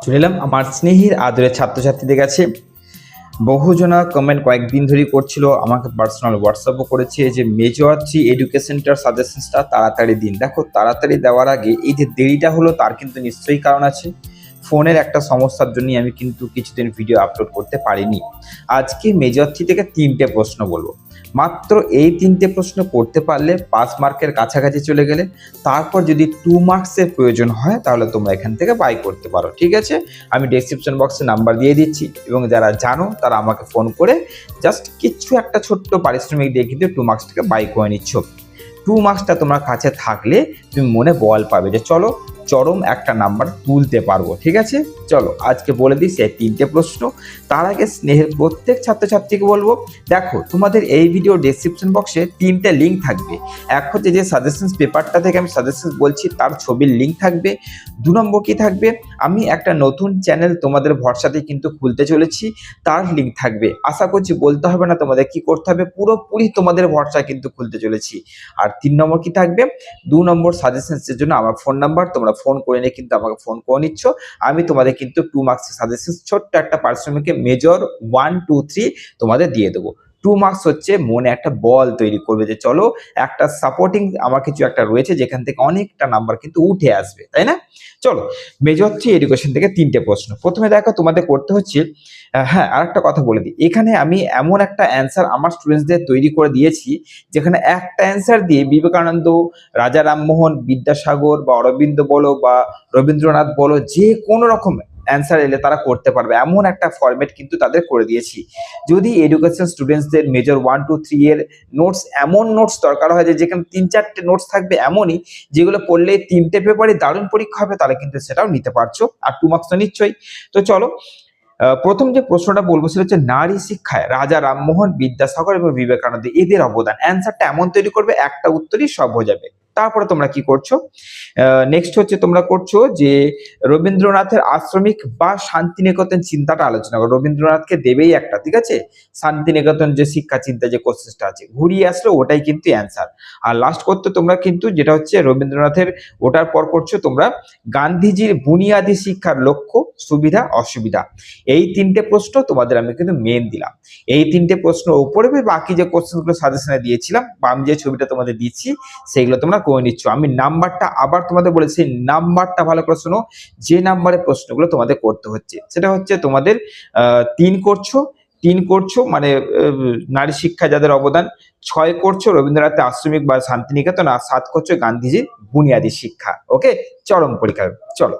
চলে এলাম আমার স্নেহের আদরের ছাত্রছাত্রীদের কাছে। বহুজনা কমেন্ট কয়েকদিন ধরেই করছিল, আমাকে পার্সোনাল হোয়াটসঅ্যাপও করেছে যে মেজর 3 এডুকেশনটার সাজেশনসটা তাড়াতাড়ি দিন। দেখো, তাড়াতাড়ি দেওয়ার আগে এই যে দেরিটা হলো তার কিন্তু নিশ্চয়ই কারণ আছে। ফোনের একটা সমস্যার জন্যই আমি কিন্তু কিছুদিন ভিডিও আপলোড করতে পারিনি। আজকে মেজর 3 থেকে 3টে প্রশ্ন বলবো। মাত্র এই 3টে প্রশ্ন করতে পারলে 5 মার্কের কাছাকাছি চলে গেলে, তারপর যদি 2 মার্কসের প্রয়োজন হয় তাহলে তোমরা এখান থেকে বাই করতে পারো। ঠিক আছে, আমি ডেসক্রিপশন বক্সে নাম্বার দিয়ে দিচ্ছি এবং যারা জানো তারা আমাকে ফোন করে জাস্ট কিছু একটা ছোট্ট পারিশ্রমিক দিয়ে কিন্তু 2 মার্কসটাকে বাই করে নিচ্ছ। 2 মার্কসটা তোমার কাছে থাকলে তুমি মনে বল পাবে যে চলো চরম একটা নাম্বার তুলতে পারবো। ঠিক আছে, চলো আজকে বলে দিই সেই 3টে প্রশ্ন। তার আগে স্নেহের প্রত্যেক ছাত্রছাত্রীকে বলবো, দেখো তোমাদের এই ভিডিও ডেসক্রিপশন বক্সে 3টে লিঙ্ক থাকবে। এক হচ্ছে যে সাজেশনস পেপারটা থেকে আমি সাজেশনস বলছি তার ছবির লিঙ্ক থাকবে। 2 নম্বর কি থাকবে, আমি একটা নতুন চ্যানেল তোমাদের ভরসাতে কিন্তু খুলতে চলেছি, তার লিঙ্ক থাকবে। আশা করছি বলতে হবে না তোমাদের কি করতে হবে, পুরোপুরি তোমাদের ভরসায় কিন্তু খুলতে চলেছি। আর 3 নম্বর কি থাকবে, 2 নম্বর সাজেশনসের জন্য আমার ফোন নাম্বার, তোমরা ফোন করে নিয়ে কিন্তু আমাকে ফোন করে নিচ্ছ। আমি তোমাদের কিন্তু 2 মার্কস সাজেশনস ছোট্ট একটা পারিশ্রমিকে মেজর 1, 2, 3 তোমাদের দিয়ে দেবো। 2 মার্কস হচ্ছে মনে একটা বল তৈরি করবে যে চলো একটা সাপোর্টিং আমার কিছু একটা রয়েছে যেখান থেকে অনেকটা নাম্বার কিন্তু উঠে আসবে, তাই না? চলো মেজর 3 এডুকেশন থেকে 3টে প্রশ্ন। প্রথমে দেখো তোমাদের করতে হচ্ছে, হ্যাঁ আরেকটা কথা বলে দিই, এখানে আমি এমন একটা অ্যান্সার আমার স্টুডেন্টসদের তৈরি করে দিয়েছি যেখানে একটা অ্যান্সার দিয়ে বিবেকানন্দ, রাজা রামমোহন, বিদ্যাসাগর বা অরবিন্দ বলো বা রবীন্দ্রনাথ বলো, যে কোনো রকম অ্যান্সার এলে তারা করতে পারবে, এমন একটা ফরম্যাট কিন্তু তাদের করে দিয়েছি। যদি এডুকেশন স্টুডেন্টসদের মেজর 1, 2, 3 এর নোটস, এমন নোটস দরকার হয় যে যেখানে 3-4টে নোটস থাকবে এমনই, যেগুলো পড়লে 3টে পেপারে দারুণ পরীক্ষা হবে, তাহলে কিন্তু সেটাও নিতে পারছো। আর 2 মার্কস তো নিশ্চয়ই। তো চলো প্রথম যে প্রশ্নটা বলবো সেটা হচ্ছে নারী শিক্ষায় রাজা রামমোহন, বিদ্যাসাগর এবং বিবেকানন্দ এদের অবদান। অ্যান্সারটা এমন তৈরি করবে একটা উত্তরই সব হয়ে যাবে। তারপরে তোমরা কি করছো, নেক্সট হচ্ছে তোমরা করছো যে রবীন্দ্রনাথের আশ্রমিক বা শান্তিনিকেতন চিন্তাটা আলোচনা করো। রবীন্দ্রনাথকে দেবেই একটা, ঠিক আছে, শান্তিনিকেতন যে শিক্ষা চিন্তা যে কোশ্চেনটা আছে ঘুরিয়ে আসলো ওটাই কিন্তু অ্যান্সার। আর লাস্ট করতে তোমরা কিন্তু যেটা হচ্ছে রবীন্দ্রনাথের, ওটার পর করছো তোমরা গান্ধীজির বুনিয়াদী শিক্ষার লক্ষ্য, সুবিধা, অসুবিধা। এই 3টে প্রশ্ন তোমাদের আমি কিন্তু মেন দিলাম। এই 3টে প্রশ্ন উপরে বাকি যে কোশ্চেনগুলো সাজেশনে দিয়েছিলাম বা আমি যে ছবিটা তোমাদের দিচ্ছি সেগুলো তোমরা করে নিচ্ছ। আমি নাম্বারটা আবার তোমাদের বলেছি, নাম্বারটা ভালো করে শোনো। যে নাম্বারের প্রশ্নগুলো তোমাদের করতে হচ্ছে সেটা হচ্ছে তোমাদের 3 করছো, 3 করছো মানে নারী শিক্ষা যাদের অবদান, 6 করছো রবীন্দ্রনাথের আশ্রমিক বা শান্তিনিকেতন, আর 7 করছো গান্ধীজির বুনিয়াদী শিক্ষা। ওকে, চরম পরীক্ষা। চলো